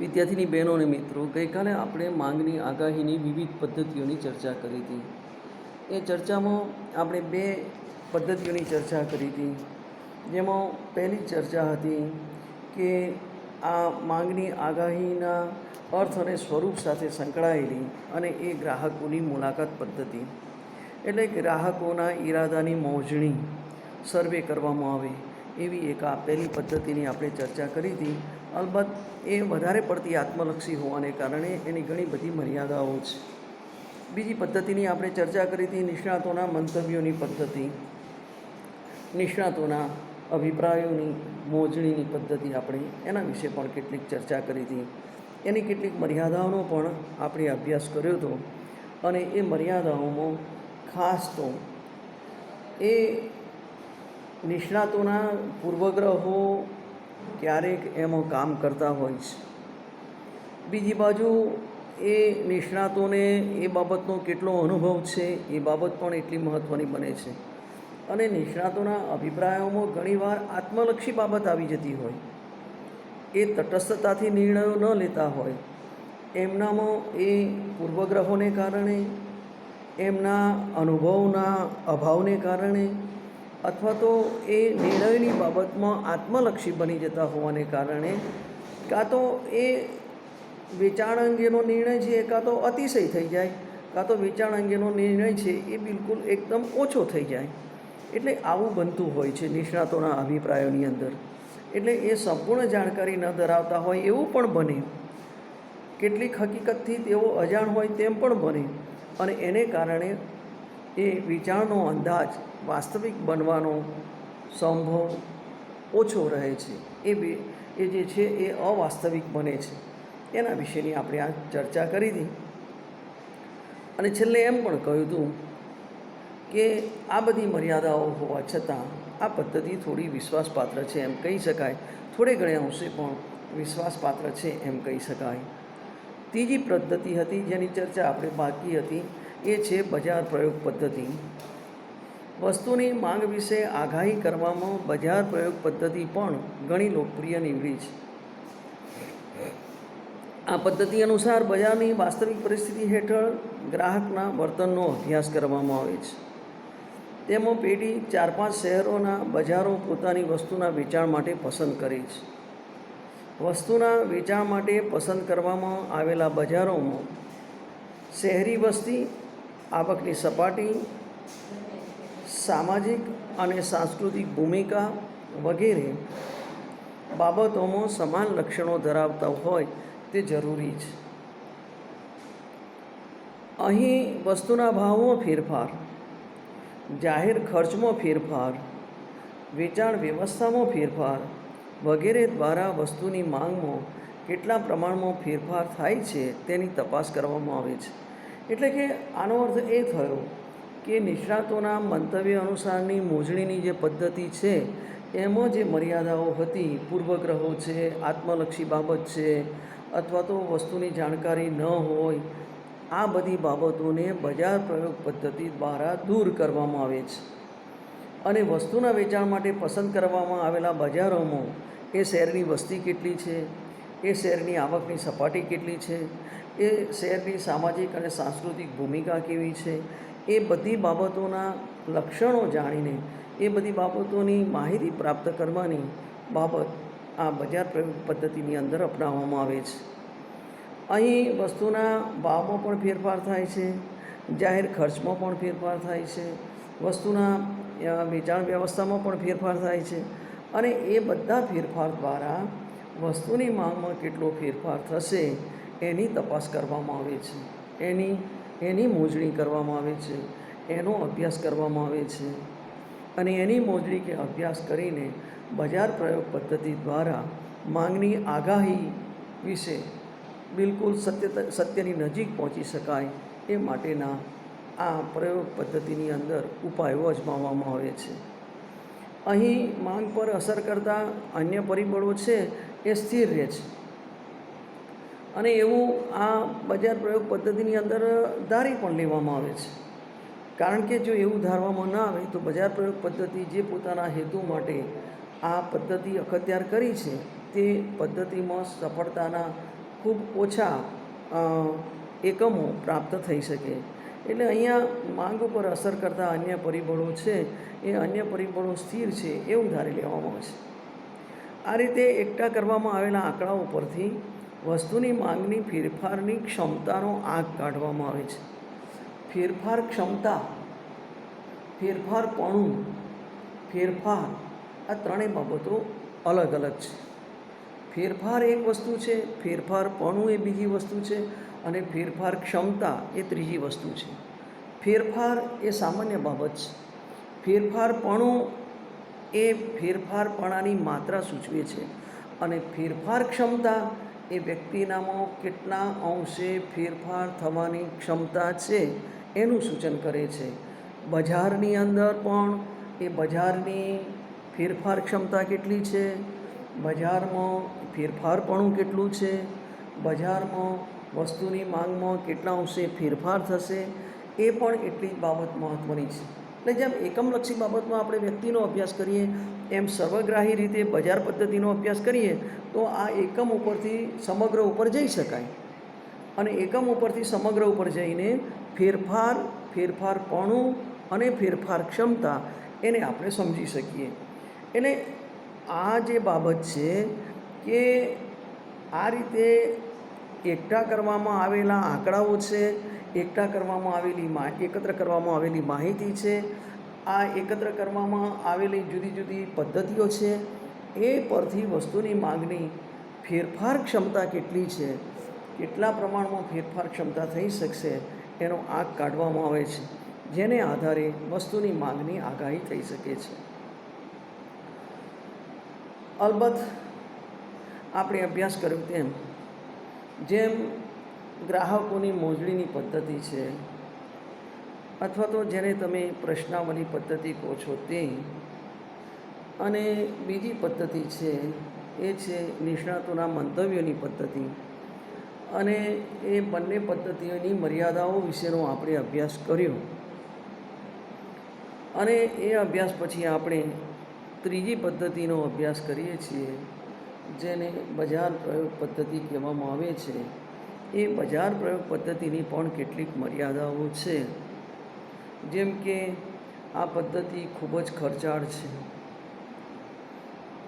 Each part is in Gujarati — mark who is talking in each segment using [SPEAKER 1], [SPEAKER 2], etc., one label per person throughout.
[SPEAKER 1] વિદ્યાર્થીની બહેનો અને મિત્રો, ગઈકાલે આપણે માંગની આગાહીની વિવિધ પદ્ધતિઓની ચર્ચા કરી હતી. એ ચર્ચામાં આપણે બે પદ્ધતિઓની ચર્ચા કરી હતી. જેમાં પહેલી ચર્ચા હતી કે આ માંગની આગાહીના અર્થ અને સ્વરૂપ સાથે સંકળાયેલી અને એ ગ્રાહકોની મુલાકાત પદ્ધતિ, એટલે ગ્રાહકોના ઈરાદાની મોજણી સર્વે કરવામાં આવે એવી એક આ પહેલી પદ્ધતિની આપણે ચર્ચા કરી હતી. અલબત્ત એ વધારે પડતી આત્મલક્ષી હોવાને કારણે એની ઘણી બધી મર્યાદાઓ છે. બીજી પદ્ધતિની આપણે ચર્ચા કરી હતી નિષ્ણાતોના મંતવ્યોની પદ્ધતિ, નિષ્ણાતોના અભિપ્રાયોની મોજણીની પદ્ધતિ. આપણે એના વિશે પણ કેટલીક ચર્ચા કરી હતી. એની કેટલીક મર્યાદાઓનો પણ આપણે અભ્યાસ કર્યો હતો. અને એ મર્યાદાઓમાં ખાસ તો એ નિષ્ણાતોના પૂર્વગ્રહો ક્યારેક એમાં કામ કરતા હોય છે. બીજી બાજુ એ નિષ્ણાતોને એ બાબતનો કેટલો અનુભવ છે એ બાબત પણ એટલી મહત્ત્વની બને છે. અને નિષ્ણાતોના અભિપ્રાયોમાં ઘણીવાર આત્મલક્ષી બાબત આવી જતી હોય, એ તટસ્થતાથી નિર્ણયો ન લેતા હોય, એમનામાં એ પૂર્વગ્રહોને કારણે, એમના અનુભવના અભાવને કારણે, અથવા તો એ નિર્ણયની બાબતમાં આત્મલક્ષી બની જતા હોવાને કારણે કાં તો એ વેચાણ અંગેનો નિર્ણય છે કાં તો અતિશય થઈ જાય, કાં તો વેચાણ અંગેનો નિર્ણય છે એ બિલકુલ એકદમ ઓછો થઈ જાય. એટલે આવું બનતું હોય છે નિષ્ણાતોના અભિપ્રાયોની અંદર. એટલે એ સંપૂર્ણ જાણકારી ન ધરાવતા હોય એવું પણ બને, કેટલીક હકીકતથી તેઓ અજાણ હોય તેમ પણ બને. અને એને કારણે એ વિચારનો અંદાજ વાસ્તવિક બનવાનો સંભવ ઓછો રહે છે. એ જે છે એ અવાસ્તવિક બને છે. એના વિશેની આપણે આ ચર્ચા કરી હતી. અને છેલ્લે એમ પણ કહ્યું હતું કે આ બધી મર્યાદાઓ હોવા છતાં આ પદ્ધતિ થોડી વિશ્વાસપાત્ર છે એમ કહી શકાય, થોડે ઘણે અંશે પણ વિશ્વાસપાત્ર છે એમ કહી શકાય. ત્રીજી પદ્ધતિ હતી જેની ચર્ચા આપણે બાકી હતી, એ છે બજાર પ્રયોગ પદ્ધતિ. વસ્તુની માંગ વિશે આગાહી કરવામાં બજાર પ્રયોગ પદ્ધતિ પણ ઘણી લોકપ્રિય નીવડી છે. આ પદ્ધતિ અનુસાર બજારની વાસ્તવિક પરિસ્થિતિ હેઠળ ગ્રાહકના વર્તનનો અભ્યાસ કરવામાં આવે છે. તેમાં પેઢી 4-5 શહેરોના બજારો પોતાની વસ્તુના વેચાણ માટે પસંદ કરે છે. વસ્તુના વેચાણ માટે પસંદ કરવામાં આવેલા બજારોમાં શહેરી વસ્તી, આવકની સપાટી, સામાજિક અને સાંસ્કૃતિક ભૂમિકા વગેરે બાબતોમાં સમાન લક્ષણો ધરાવતા હોય તે જરૂરી છે. અહીં વસ્તુના ભાવમાં ફેરફાર, જાહેર ખર્ચમાં ફેરફાર, વેચાણ વ્યવસ્થામાં ફેરફાર વગેરે દ્વારા વસ્તુની માંગમાં કેટલા પ્રમાણમાં ફેરફાર થાય છે તેની તપાસ કરવામાં આવે છે. એટલે કે આનો અર્થ એ થયો કે નિષ્ણાતોના મંતવ્ય અનુસારની મોજણીની જે પદ્ધતિ છે એમાં જે મર્યાદાઓ હતી, પૂર્વગ્રહો છે, આત્મલક્ષી બાબત છે, અથવા તો વસ્તુની જાણકારી ન હોય, આ બધી બાબતોને બજાર પ્રયોગ પદ્ધતિ દ્વારા દૂર કરવામાં આવે છે. અને વસ્તુના વેચાણ માટે પસંદ કરવામાં આવેલા બજારોમાં એ શહેરની વસ્તી કેટલી છે, એ શહેરની આવકની સપાટી કેટલી છે, એ શહેરની સામાજિક અને સાંસ્કૃતિક ભૂમિકા કેવી છે, એ બધી બાબતોના લક્ષણો જાણીને એ બધી બાબતોની માહિતી પ્રાપ્ત કરવાની બાબત આ બજાર પ્રયોગ પદ્ધતિની અંદર અપનાવવામાં આવે છે. અહીં વસ્તુના ભાવમાં પણ ફેરફાર થાય છે, જાહેર ખર્ચમાં પણ ફેરફાર થાય છે, વસ્તુના વેચાણ વ્યવસ્થામાં પણ ફેરફાર થાય છે. અને એ બધા ફેરફાર દ્વારા વસ્તુની માંગમાં કેટલો ફેરફાર થશે એની તપાસ કરવામાં આવે છે, એની મોજણી કરવામાં આવે છે, એનો અભ્યાસ કરવામાં આવે છે. અને એની મોજણી કે અભ્યાસ કરીને બજાર પ્રયોગ પદ્ધતિ દ્વારા માંગની આગાહી વિશે બિલકુલ સત્યની નજીક પહોંચી શકાય એ માટેના આ પ્રયોગ પદ્ધતિની અંદર ઉપાયો અજમાવવામાં આવે છે. અહીં માંગ પર અસર કરતા અન્ય પરિબળો છે એ સ્થિર રહે છે. અને એવું આ બજાર પ્રયોગ પદ્ધતિની અંદર ધારી પણ લેવામાં આવે છે. કારણ કે જો એવું ધારવામાં ના આવે તો બજાર પ્રયોગ પદ્ધતિ જે પોતાના હેતુ માટે આ પદ્ધતિ અખત્યાર કરી છે તે પદ્ધતિમાં સફળતાના ખૂબ ઓછા એકમો પ્રાપ્ત થઈ શકે. એટલે અહીંયા માંગ ઉપર અસર કરતા અન્ય પરિબળો છે એ અન્ય પરિબળો સ્થિર છે એવું ધારી લેવામાં આવે છે. આ રીતે એકઠા કરવામાં આવેલા આંકડાઓ પરથી વસ્તુની માંગની ફેરફારની ક્ષમતાનો આંક કાઢવામાં આવે છે. ફેરફાર ક્ષમતા, ફેરફારપણું, ફેરફાર, આ ત્રણેય બાબતો અલગ અલગ છે. ફેરફાર એક વસ્તુ છે, ફેરફારપણું એ બીજી વસ્તુ છે અને ફેરફાર ક્ષમતા એ ત્રીજી વસ્તુ છે. ફેરફાર એ સામાન્ય બાબત છે. ફેરફારપણું એ ફેરફારપણાની માત્રા સૂચવે છે અને ફેરફાર ક્ષમતા એ વ્યક્તિનામાં કેટલા અંશે ફેરફાર થવાની ક્ષમતા છે એનું સૂચન કરે છે. બજારની અંદર પણ એ બજારની ફેરફાર ક્ષમતા કેટલી છે, બજારમાં ફેરફારપણું કેટલું છે, બજારમાં વસ્તુની માંગમાં કેટલા અંશે ફેરફાર થશે એ પણ એટલી જ બાબત મહત્ત્વની છે. એટલે જેમ એકમલક્ષી બાબતમાં આપણે વ્યક્તિનો અભ્યાસ કરીએ એમ સર્વગ્રાહી રીતે બજાર પદ્ધતિનો અભ્યાસ કરીએ તો આ એકમ ઉપરથી સમગ્ર ઉપર જઈ શકાય અને એકમ ઉપરથી સમગ્ર ઉપર જઈને ફેરફાર, ફેરફારપણું અને ફેરફાર ક્ષમતા એને આપણે સમજી શકીએ. એટલે આ જે બાબત છે કે આ રીતે એકઠા કરવામાં આવેલા આંકડાઓ છે, એકઠા કરવામાં એકત્ર કરવામાં આવેલી માહિતી છે, આ એકત્ર કરવામાં આવેલી જુદી જુદી પદ્ધતિઓ છે એ પરથી વસ્તુની માંગની ફેરફાર ક્ષમતા કેટલી છે, કેટલા પ્રમાણમાં ફેરફાર ક્ષમતા થઈ શકશે એનો આંક કાઢવામાં આવે છે, જેને આધારે વસ્તુની માંગની આગાહી થઈ શકે છે. અલબત્ત આપણે અભ્યાસ કર્યો તેમ જેમ ગ્રાહકોની મોજણીની પદ્ધતિ છે અથવા તો જેને તમે પ્રશ્નાવલી પદ્ધતિ કહો છો તે, અને બીજી પદ્ધતિ છે એ છે નિષ્ણાતોના મંતવ્યોની પદ્ધતિ, અને એ બંને પદ્ધતિઓની મર્યાદાઓ વિશેનો આપણે અભ્યાસ કર્યો અને એ અભ્યાસ પછી આપણે ત્રીજી પદ્ધતિનો અભ્યાસ કરીએ છીએ જેને બજાર પ્રયોગ પદ્ધતિ કહેવામાં આવે છે. એ બજાર પ્રયોગ પદ્ધતિની પણ કેટલીક મર્યાદાઓ છે. જેમ કે આ પદ્ધતિ ખૂબ જ ખર્ચાળ છે.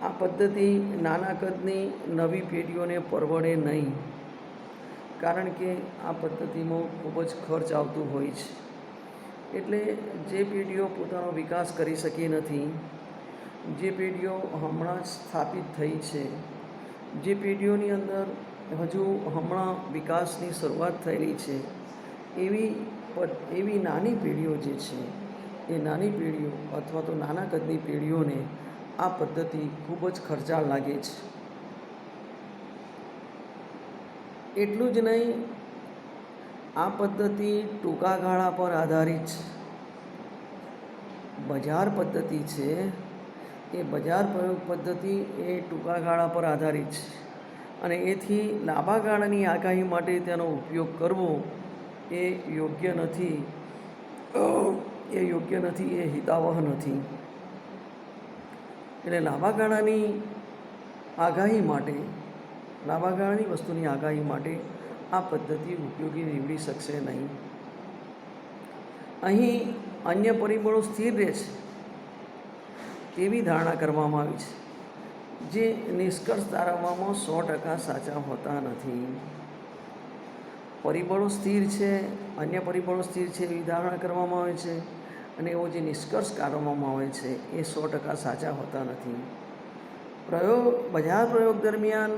[SPEAKER 1] આ પદ્ધતિ નાના કદની નવી પેઢીઓને પરવડે નહીં, કારણ કે આ પદ્ધતિમાં ખૂબ જ ખર્ચ આવતું હોય છે. એટલે જે પેઢીઓ પોતાનો વિકાસ કરી શકી નથી, જે પેઢીઓ હમણાં સ્થાપિત થઈ છે, જે પેઢીઓની અંદર હજુ હમણાં વિકાસની શરૂઆત થયેલી છે, એવી નાની પેઢીઓ જે છે એ નાની પેઢીઓ અથવા તો નાના કદની પેઢીઓને આ પદ્ધતિ ખૂબ જ ખર્ચાળ લાગે છે. એટલું જ નહીં, આ પદ્ધતિ ટૂંકા ગાળા પર આધારિત છે. બજાર પદ્ધતિ છે એ બજાર પ્રયોગ પદ્ધતિ એ ટૂંકા ગાળા પર આધારિત છે અને એથી લાંબા ગાળાની આગાહી માટે તેનો ઉપયોગ કરવો એ યોગ્ય નથી, એ હિતાવહ નથી. એટલે લાંબા ગાળાની આગાહી માટે, લાંબા ગાળાની વસ્તુની આગાહી માટે આ પદ્ધતિ ઉપયોગી નીવડી શકશે નહીં. અહીં અન્ય પરિબળો સ્થિર રહે છે તેવી ધારણા કરવામાં આવી છે, જે નિષ્કર્ષ તારવવામાં 100% સાચા હોતા નથી. પરિબળો સ્થિર છે, અન્ય પરિબળો સ્થિર છે એવી ધારણા કરવામાં આવે છે અને એવો જે નિષ્કર્ષ કાઢવામાં આવે છે એ 100% સાચા હોતા નથી. બજાર પ્રયોગ દરમિયાન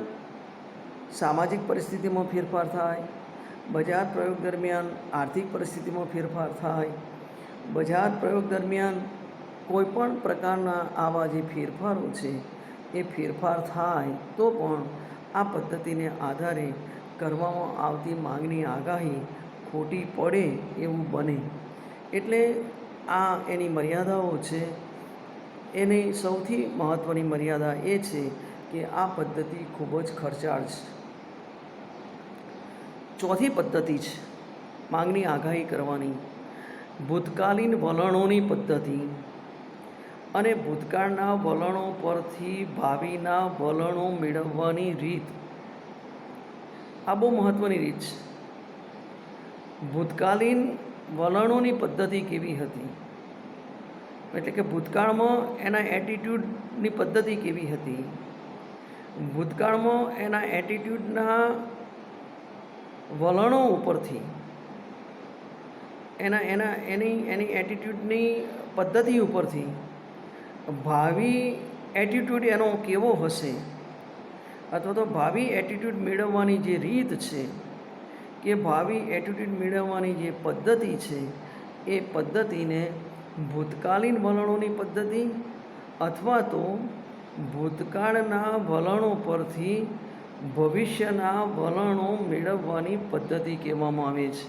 [SPEAKER 1] સામાજિક પરિસ્થિતિમાં ફેરફાર થાય, બજાર પ્રયોગ દરમિયાન આર્થિક પરિસ્થિતિમાં ફેરફાર થાય, બજાર પ્રયોગ દરમિયાન કોઈપણ પ્રકારના આવા જે ફેરફારો છે એ ફેરફાર થાય તો પણ આ પદ્ધતિને આધારે કરવામાં આવતી માંગની આગાહી ખોટી પડે એવું બને. એટલે આ એની મર્યાદાઓ છે. એની સૌથી મહત્ત્વની મર્યાદા એ છે કે આ પદ્ધતિ ખૂબ જ ખર્ચાળ છે. ચોથી પદ્ધતિ છે માંગની આગાહી કરવાની ભૂતકાલીન વલણોની પદ્ધતિ, અને ભૂતકાળના વલણો પરથી ભાવિના વલણો મેળવવાની રીત. આ બહુ મહત્ત્વની રીત છે. ભૂતકાલીન વલણોની પદ્ધતિ કેવી હતી, એટલે કે ભૂતકાળમાં એના એટીટ્યૂડની પદ્ધતિ કેવી હતી, ભૂતકાળમાં એના એટીટ્યૂડના વલણો ઉપરથી એની એટીટ્યૂડની પદ્ધતિ ઉપરથી ભાવિ એટીટ્યૂડ એનો કેવો હશે, અથવા તો ભાવિ એટીટ્યૂડ મેળવવાની જે રીત છે કે ભાવિ એટીટ્યૂડ મેળવવાની જે પદ્ધતિ છે એ પદ્ધતિને ભૂતકાલીન વલણોની પદ્ધતિ અથવા તો ભૂતકાળના વલણો પરથી ભવિષ્યના વલણો મેળવવાની પદ્ધતિ કહેવામાં આવે છે.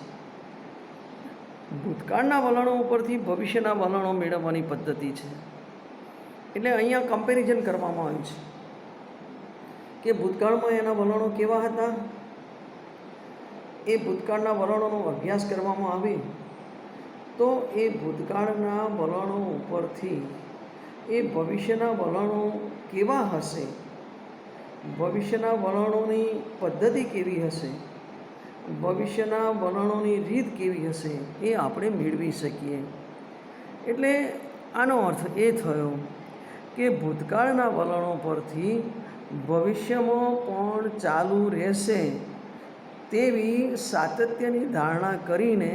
[SPEAKER 1] ભૂતકાળના વલણો ઉપરથી ભવિષ્યના વલણો મેળવવાની પદ્ધતિ છે. એટલે અહીંયા કમ્પેરિઝન કરવામાં આવ્યું છે કે ભૂતકાળમાં એના વલણો કેવા હતા, એ ભૂતકાળના વલણોનો અભ્યાસ કરવામાં આવે તો એ ભૂતકાળના વલણો ઉપરથી એ ભવિષ્યના વલણો કેવા હશે, ભવિષ્યના વલણોની પદ્ધતિ કેવી હશે, ભવિષ્યના વલણોની રીત કેવી હશે એ આપણે મેળવી શકીએ. એટલે આનો અર્થ એ થયો કે ભૂતકાળના વલણો પરથી ભવિષ્યમાં પણ ચાલુ રહેશે તેવી સાતત્યની ધારણા કરીને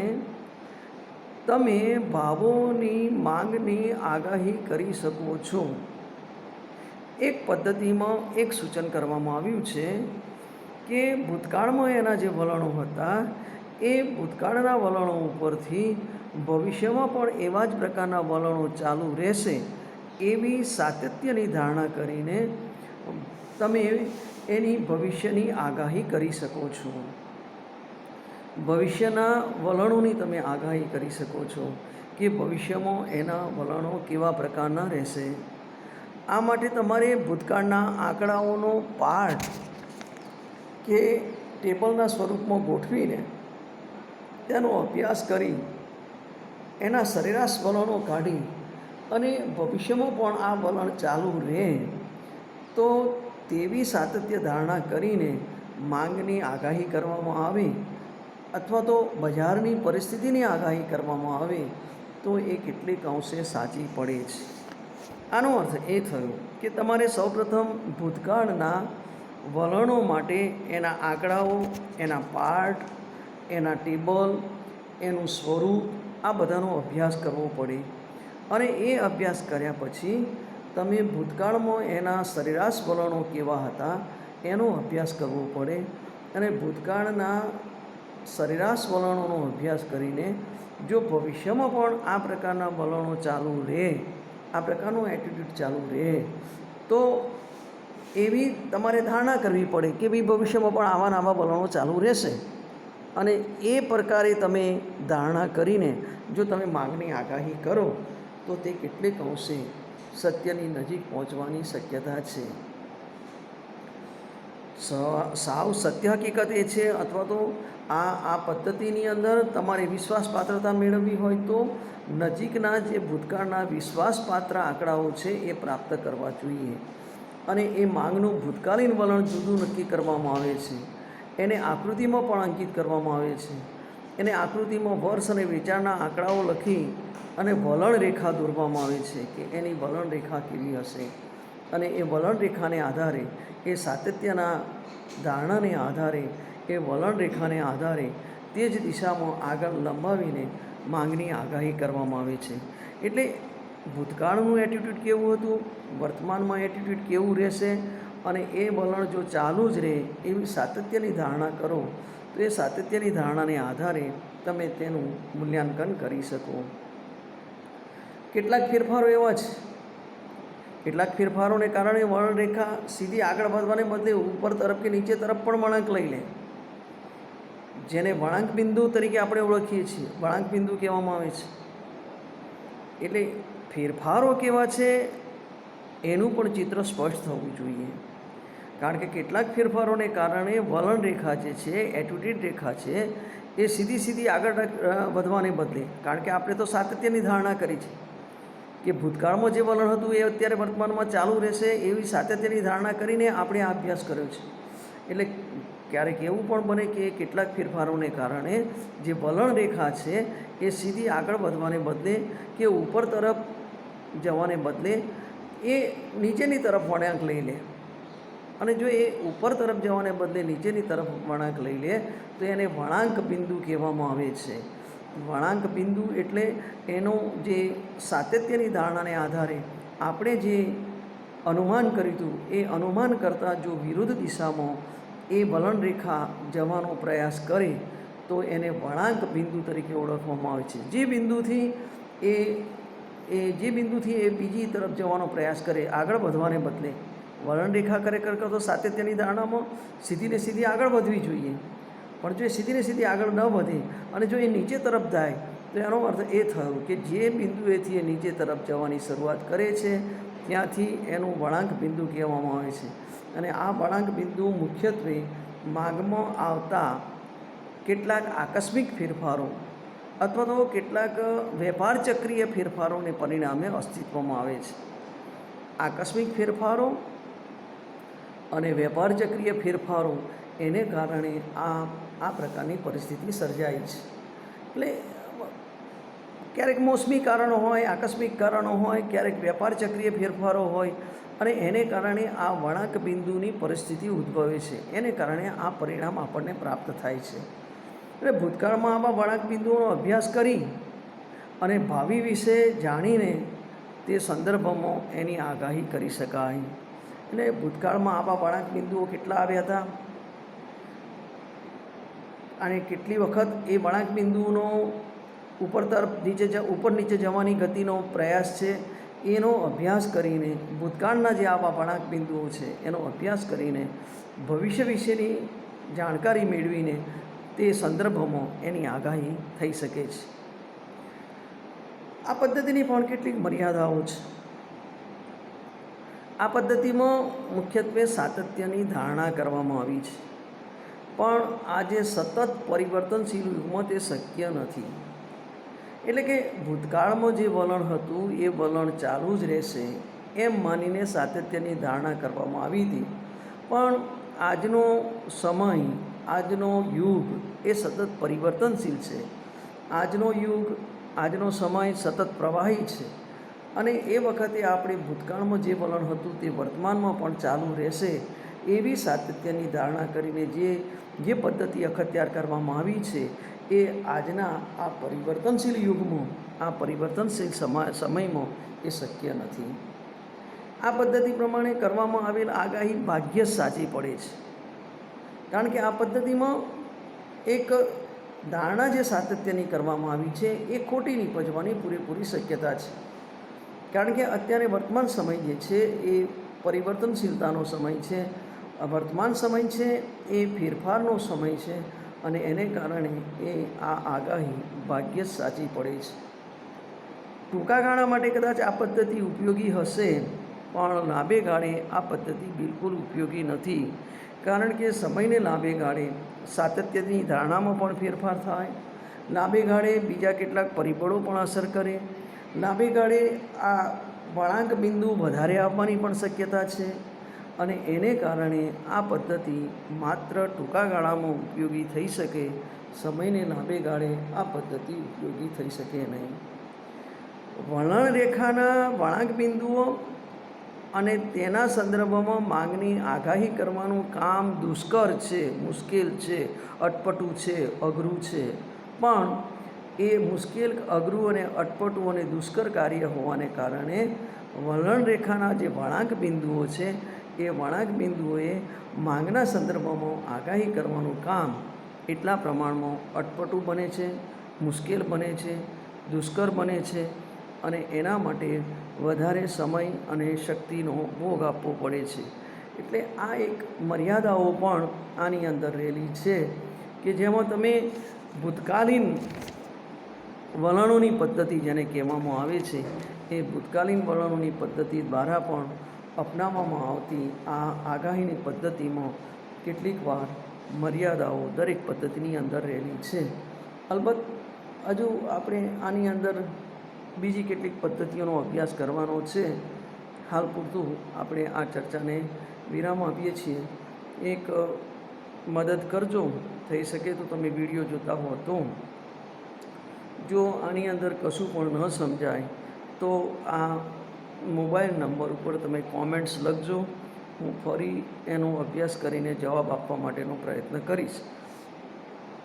[SPEAKER 1] તમે ભાવોની માંગની આગાહી કરી શકો છો. એક પદ્ધતિમાં એક સૂચન કરવામાં આવ્યું છે કે ભૂતકાળમાં એના જે વલણો હતા એ ભૂતકાળના વલણો ઉપરથી ભવિષ્યમાં પણ એવા જ પ્રકારના વલણો ચાલુ રહેશે એવી સાતત્યની ધારણા કરીને તમે એની ભવિષ્યની આગાહી કરી શકો છો. ભવિષ્યના વલણોની તમે આગાહી કરી શકો છો કે ભવિષ્યમાં એના વલણો કેવા પ્રકારના રહેશે. આ માટે તમારે ભૂતકાળના આંકડાઓનો પાઠ કે ટેબલના સ્વરૂપમાં ગોઠવીને તેનો અભ્યાસ કરી એના સરેરાશ વલણો કાઢી અને ભવિષ્યમાં પણ આ વલણ ચાલુ રહે તો તેવી સાતત્ય ધારણા કરીને માંગની આગાહી કરવામાં આવે અથવા તો બજારની પરિસ્થિતિની આગાહી કરવામાં આવે તો એ કેટલીક અંશે સાચી પડે છે. આનો અર્થ એ થયો કે તમારે સૌપ્રથમ ભૂતકાળના વલણો માટે એના આંકડાઓ, એના પાઠ, એના ટેબલ, એનું સ્વરૂપ આ બધાનો અભ્યાસ કરવો પડે અને એ અભ્યાસ કર્યા પછી તમે ભૂતકાળમાં એના સરેરાશ વલણો કેવા હતા એનો અભ્યાસ કરવો પડે અને ભૂતકાળના સરેરાશ વલણોનો અભ્યાસ કરીને જો ભવિષ્યમાં પણ આ પ્રકારના વલણો ચાલુ રહે, આ પ્રકારનો એટીટ્યૂડ ચાલુ રહે તો એવી તમારે ધારણા કરવી પડે કે ભાઈ ભવિષ્યમાં પણ આવા નવા વલણો ચાલુ રહેશે અને એ પ્રકારે તમે ધારણા કરીને જો તમે માંગની આગાહી કરો તો તે કેટલીક અંશે સત્યની નજીક પહોંચવાની શક્યતા છે. સાવ સત્ય હકીકત એ છે અથવા તો આ પદ્ધતિની અંદર તમારે વિશ્વાસપાત્રતા મેળવવી હોય તો નજીકના જે ભૂતકાળના વિશ્વાસપાત્ર આંકડાઓ છે એ પ્રાપ્ત કરવા જોઈએ અને એ માંગનું ભૂતકાલીન વલણ જુદું નક્કી કરવામાં આવે છે. એને આકૃતિમાં પણ અંકિત કરવામાં આવે છે. એને આકૃતિમાં વર્ષ અને વેચાણના આંકડાઓ લખી અને વલણ રેખા દોરવામાં આવે છે કે એની વલણ રેખા કેવી હશે અને એ વલણ રેખાને આધારે એ સાતત્યના ધારણાને આધારે એ વલણ રેખાને આધારે તે જ દિશામાં આગળ લંબાવીને માંગની આગાહી કરવામાં આવે છે. એટલે ભૂતકાળનું એટીટ્યૂડ કેવું હતું, વર્તમાનમાં એટીટ્યૂડ કેવું રહેશે અને એ વલણ જો ચાલુ જ રહે એવી સાતત્યની ધારણા કરો તો એ સાતત્યની ધારણાને આધારે તમે તેનું મૂલ્યાંકન કરી શકો. કેટલાક ફેરફારો એવા છે, કેટલાક ફેરફારોને કારણે વળણરેખા સીધી આગળ વધવાને બદલે ઉપર તરફ કે નીચે તરફ પણ વળાંક લઈ લે, જેને વળાંક બિંદુ તરીકે આપણે ઓળખીએ છીએ, વળાંક બિંદુ કહેવામાં આવે છે. એટલે ફેરફારો કેવા છે એનું પણ ચિત્ર સ્પષ્ટ થવું જોઈએ, કારણ કે કેટલાક ફેરફારોને કારણે વલણ રેખા જે છે, એટીટ્યૂડ રેખા છે, એ સીધી આગળ વધવાને બદલે, કારણ કે આપણે તો સાતત્યની ધારણા કરી છે કે ભૂતકાળમાં જે વલણ હતું એ અત્યારે વર્તમાનમાં ચાલુ રહેશે એવી સાતત્યની ધારણા કરીને આપણે આ અભ્યાસ કર્યો છે. એટલે ક્યારેક એવું પણ બને કે કેટલાક ફેરફારોને કારણે જે વલણ રેખા છે એ સીધી આગળ વધવાને બદલે કે ઉપર તરફ જવાને બદલે એ નીચેની તરફ વળાંક લઈ લે, અને જો એ ઉપર તરફ જવાને બદલે નીચેની તરફ વળાંક લઈ લે તો એને વળાંક બિંદુ કહેવામાં આવે છે. વળાંક બિંદુ એટલે એનો જે સાતત્યની ધારણાને આધારે આપણે જે અનુમાન કર્યું હતું એ અનુમાન કરતાં જો વિરુદ્ધ દિશામાં એ વલણ રેખા જવાનો પ્રયાસ કરે તો એને વળાંક બિંદુ તરીકે ઓળખવામાં આવે છે. જે બિંદુથી એ બીજી તરફ જવાનો પ્રયાસ કરે, આગળ વધવાને બદલે વલણ રેખા ખરેખર તો સાતત્યની ધારણામાં સીધીને સીધી આગળ વધવી જોઈએ, પણ જો એ સીધીને સીધી આગળ ન વધે અને જો એ નીચે તરફ જાય તો એનો અર્થ એ થયો કે જે બિંદુએથી એ નીચે તરફ જવાની શરૂઆત કરે છે ત્યાંથી એનું વળાંક બિંદુ કહેવામાં આવે છે. અને આ વળાંક બિંદુ મુખ્યત્વે માર્ગમાં આવતા કેટલાક આકસ્મિક ફેરફારો અથવા તો કેટલાક વેપાર ચક્રીય ફેરફારોને પરિણામે અસ્તિત્વમાં આવે છે. આકસ્મિક ફેરફારો અને વેપાર ચક્રીય ફેરફારો એને કારણે આ પ્રકારની પરિસ્થિતિ સર્જાય છે. એટલે ક્યારેક મોસમી કારણો હોય, આકસ્મિક કારણો હોય, ક્યારેક વેપાર ચક્રીય ફેરફારો હોય અને એને કારણે આ વળાંક બિંદુની પરિસ્થિતિ ઉદ્ભવે છે. એને કારણે આ પરિણામ આપણને પ્રાપ્ત થાય છે. એટલે ભૂતકાળમાં આવા વળાંક બિંદુઓનો અભ્યાસ કરી અને ભાવિ વિશે જાણીને તે સંદર્ભમાં એની આગાહી કરી શકાય. એટલે ભૂતકાળમાં આવા વળાંક બિંદુઓ કેટલા આવ્યા હતા અને કેટલી વખત એ વળાંક બિંદુઓનો ઉપર નીચે જવાની ગતિનો પ્રયાસ છે એનો અભ્યાસ કરીને, ભૂતકાળના જે આવા વળાંક બિંદુઓ છે એનો અભ્યાસ કરીને ભવિષ્ય વિશેની જાણકારી મેળવીને તે સંદર્ભમાં એની આગાહી થઈ શકે છે. આ પદ્ધતિની પણ કેટલીક મર્યાદાઓ છે. આ પદ્ધતિમાં મુખ્યત્વે સાતત્યની ધારણા કરવામાં આવી છે, પણ આજે સતત પરિવર્તનશીલ યુગમાં તે શક્ય નથી. એટલે કે ભૂતકાળમાં જે વલણ હતું એ વલણ ચાલુ જ રહેશે એમ માનીને સાતત્યની ધારણા કરવામાં આવી હતી, પણ આજનો સમય, આજનો યુગ એ સતત પરિવર્તનશીલ છે. આજનો સમય સતત પ્રવાહી છે અને એ વખતે આપણે ભૂતકાળમાં જે વલણ હતું તે વર્તમાનમાં પણ ચાલુ રહેશે એવી સાતત્યની ધારણા કરીને જે પદ્ધતિ અખત્યાર કરવામાં આવી છે એ આજના આ પરિવર્તનશીલ યુગમાં, આ પરિવર્તનશીલ સમયમાં એ શક્ય નથી. આ પદ્ધતિ પ્રમાણે કરવામાં આવેલ આગાહી ભાગ્યે જ સાચી પડે છે, કારણ કે આ પદ્ધતિમાં એક ધારણા જે સાતત્યની કરવામાં આવી છે એ ખોટી નીપજવાની પૂરેપૂરી શક્યતા છે. કારણ કે અત્યારે વર્તમાન સમય જે છે એ પરિવર્તનશીલતાનો સમય છે, વર્તમાન સમય છે એ ફેરફારનો સમય છે અને એને કારણે આ આગાહી ભાગ્યે જ સાચી પડે છે. ટૂંકા ગાળા માટે કદાચ આ પદ્ધતિ ઉપયોગી હશે, પણ લાંબે ગાળે આ પદ્ધતિ બિલકુલ ઉપયોગી નથી. કારણ કે સમયને લાંબે ગાળે સાતત્યની ધારણામાં પણ ફેરફાર થાય, લાંબે ગાળે બીજા કેટલાક પરિબળો પણ અસર કરે, લાંબે ગાળે આ વળાંક બિંદુ વધારે આવવાની પણ શક્યતા છે અને એને કારણે આ પદ્ધતિ માત્ર ટૂંકા ગાળામાં ઉપયોગી થઈ શકે, સમયને લાંબે ગાળે આ પદ્ધતિ ઉપયોગી થઈ શકે નહીં. વલણ રેખાના વળાંક બિંદુઓ અને તેના સંદર્ભમાં માંગની આગાહી કરવાનું કામ દુષ્કર છે, મુશ્કેલ છે, અટપટું છે, અઘરું છે. પણ એ મુશ્કેલ, અઘરું અને અટપટું અને દુષ્કર કાર્ય હોવાને કારણે વલણ રેખાના જે વળાંક બિંદુઓ છે એ વળાંક બિંદુઓએ માંગના સંદર્ભમાં આગાહી કરવાનું કામ એટલા પ્રમાણમાં અટપટું બને છે, મુશ્કેલ બને છે, દુષ્કર બને છે અને એના માટે વધારે સમય અને શક્તિનો ભોગ આપવો પડે છે. એટલે આ એક મર્યાદાઓ પણ આની અંદર રહેલી છે કે જેમાં તમે ભૂતકાલીન વલણોની પદ્ધતિ જેને કહેવામાં આવે છે એ ભૂતકાલીન વલણોની પદ્ધતિ દ્વારા પણ અપનાવવામાં આવતી આ આગાહીની પદ્ધતિમાં કેટલીક વાર મર્યાદાઓ દરેક પદ્ધતિની અંદર રહેલી છે. અલબત્ત હજુ આપણે આની અંદર બીજી કેટલીક પદ્ધતિઓનો અભ્યાસ કરવાનો છે. હાલ પૂરતું આપણે આ ચર્ચાને વિરામ આપીએ છીએ. એક મદદ કરજો. થઈ શકે તો તમે વિડીયો જોતા હો તો. જો આની અંદર કશું પણ ન સમજાય તો આ મોબાઈલ નંબર ઉપર તમે કોમેન્ટ્સ લખજો. હું ફરી એનો અભ્યાસ કરીને જવાબ આપવા માટેનો પ્રયત્ન કરીશ.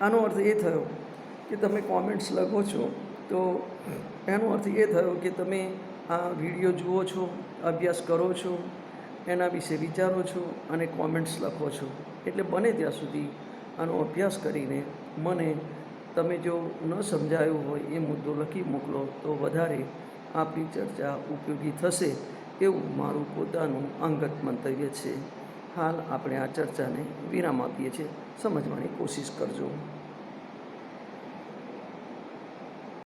[SPEAKER 1] આનો અર્થ એ થયો કે તમે કોમેન્ટ્સ લખો છો તો એનો અર્થ એ થયો કે તમે આ વિડીયો જુઓ છો, અભ્યાસ કરો છો, એના વિશે વિચારો છો અને કોમેન્ટ્સ લખો છો. એટલે બને ત્યાં સુધી આનો અભ્યાસ કરીને મને તમે જો ન સમજાયું હોય એ મુદ્દો લખી મોકલો તો વધારે આપણી ચર્ચા ઉપયોગી થશે એવું મારું પોતાનું અંગત મંતવ્ય છે. હાલ આપણે આ ચર્ચાને વિરામ આપીએ છીએ. સમજવાની કોશિશ કરજો.